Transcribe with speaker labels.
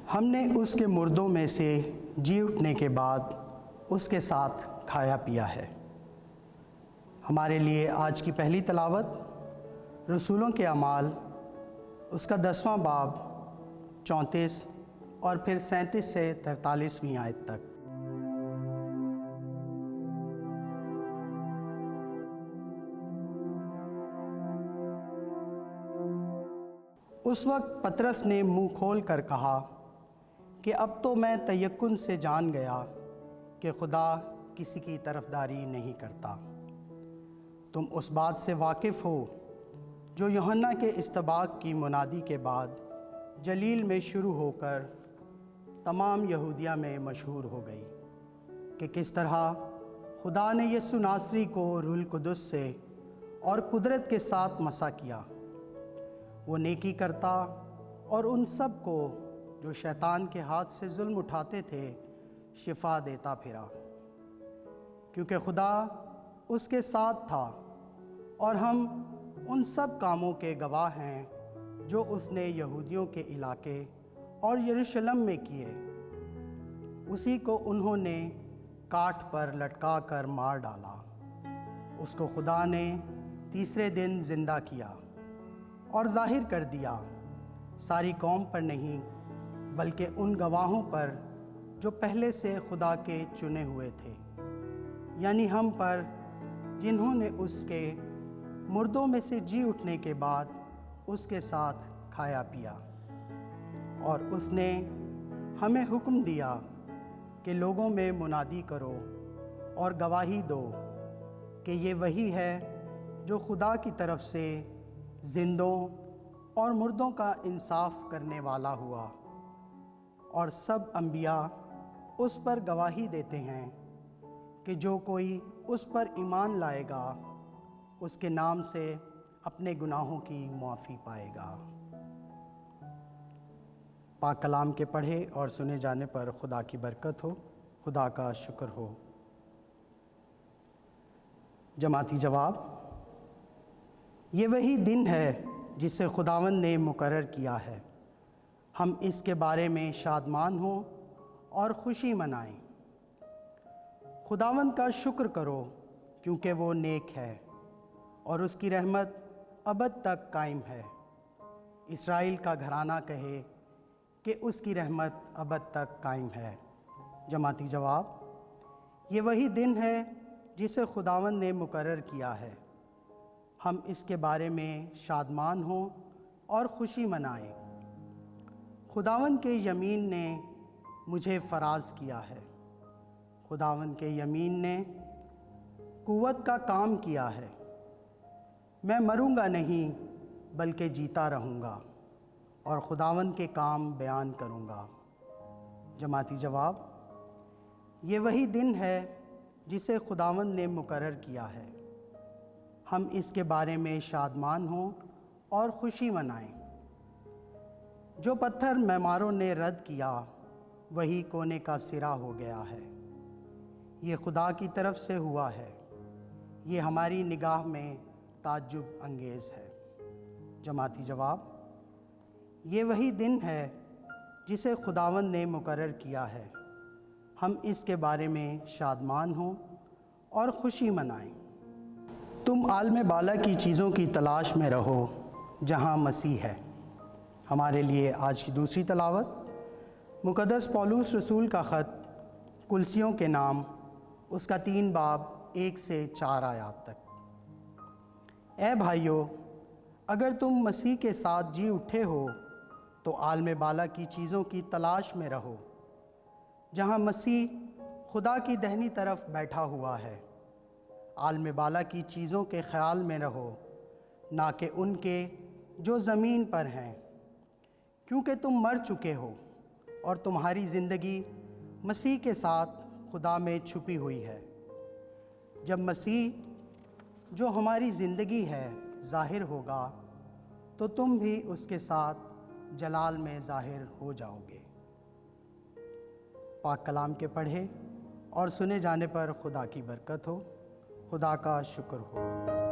Speaker 1: ہم نے اس کے مردوں میں سے جی اٹھنے کے بعد اس کے ساتھ کھایا پیا ہے۔ ہمارے لیے آج کی پہلی تلاوت رسولوں کے اعمال اس کا 10واں باب 34 اور پھر 37 سے 43ویں آیت تک۔ اس وقت پطرس نے منہ کھول کر کہا کہ اب تو میں تیقن سے جان گیا کہ خدا کسی کی طرفداری نہیں کرتا۔ تم اس بات سے واقف ہو جو یوحنا کے استباق کی منادی کے بعد جلیل میں شروع ہو کر تمام یہودیہ میں مشہور ہو گئی، کہ کس طرح خدا نے یسوع ناصری کو روح القدس سے اور قدرت کے ساتھ مسح کیا۔ وہ نیکی کرتا اور ان سب کو جو شیطان کے ہاتھ سے ظلم اٹھاتے تھے شفا دیتا پھرا، کیونکہ خدا اس کے ساتھ تھا، اور ہم ان سب کاموں کے گواہ ہیں جو اس نے یہودیوں کے علاقے اور یروشلم میں کیے۔ اسی کو انہوں نے کاٹھ پر لٹکا کر مار ڈالا۔ اس کو خدا نے تیسرے دن زندہ کیا اور ظاہر کر دیا، ساری قوم پر نہیں بلکہ ان گواہوں پر جو پہلے سے خدا کے چنے ہوئے تھے، یعنی ہم پر، جنہوں نے اس کے مردوں میں سے جی اٹھنے کے بعد اس کے ساتھ کھایا پیا۔ اور اس نے ہمیں حکم دیا کہ لوگوں میں منادی کرو اور گواہی دو کہ یہ وہی ہے جو خدا کی طرف سے زندوں اور مردوں کا انصاف کرنے والا ہوا، اور سب انبیاء اس پر گواہی دیتے ہیں کہ جو کوئی اس پر ایمان لائے گا اس کے نام سے اپنے گناہوں کی معافی پائے گا۔ پاک کلام کے پڑھے اور سنے جانے پر خدا کی برکت ہو، خدا کا شکر ہو۔ جماعتی جواب: یہ وہی دن ہے جسے خداوند نے مقرر کیا ہے، ہم اس کے بارے میں شادمان ہوں اور خوشی منائیں۔ خداوند کا شکر کرو کیونکہ وہ نیک ہے اور اس کی رحمت ابد تک قائم ہے۔ اسرائیل کا گھرانہ کہے کہ اس کی رحمت ابد تک قائم ہے۔ جماعتی جواب: یہ وہی دن ہے جسے خداوند نے مقرر کیا ہے، ہم اس کے بارے میں شادمان ہوں اور خوشی منائیں۔ خداوند کے یمین نے مجھے فراز کیا ہے، خداوند کے یمین نے قوت کا کام کیا ہے۔ میں مروں گا نہیں بلکہ جیتا رہوں گا اور خداوند کے کام بیان کروں گا۔ جماعتی جواب: یہ وہی دن ہے جسے خداوند نے مقرر کیا ہے، ہم اس کے بارے میں شادمان ہوں اور خوشی منائیں۔ جو پتھر معماروں نے رد کیا وہی کونے کا سرا ہو گیا ہے، یہ خدا کی طرف سے ہوا ہے، یہ ہماری نگاہ میں تعجب انگیز ہے۔ جماعتی جواب: یہ وہی دن ہے جسے خداوند نے مقرر کیا ہے، ہم اس کے بارے میں شادمان ہوں اور خوشی منائیں۔ تم عالم بالا کی چیزوں کی تلاش میں رہو جہاں مسیح ہے۔ ہمارے لیے آج کی دوسری تلاوت مقدس پولس رسول کا خط کلسیوں کے نام اس کا 3 باب 1 سے 4 آیات تک۔ اے بھائیو، اگر تم مسیح کے ساتھ جی اٹھے ہو تو عالم بالا کی چیزوں کی تلاش میں رہو جہاں مسیح خدا کی دہنی طرف بیٹھا ہوا ہے۔ عالم بالا کی چیزوں کے خیال میں رہو، نہ کہ ان کے جو زمین پر ہیں، کیونکہ تم مر چکے ہو اور تمہاری زندگی مسیح کے ساتھ خدا میں چھپی ہوئی ہے۔ جب مسیح جو ہماری زندگی ہے ظاہر ہوگا تو تم بھی اس کے ساتھ جلال میں ظاہر ہو جاؤ گے۔ پاک کلام کے پڑھے اور سنے جانے پر خدا کی برکت ہو، خدا کا شکر ہو۔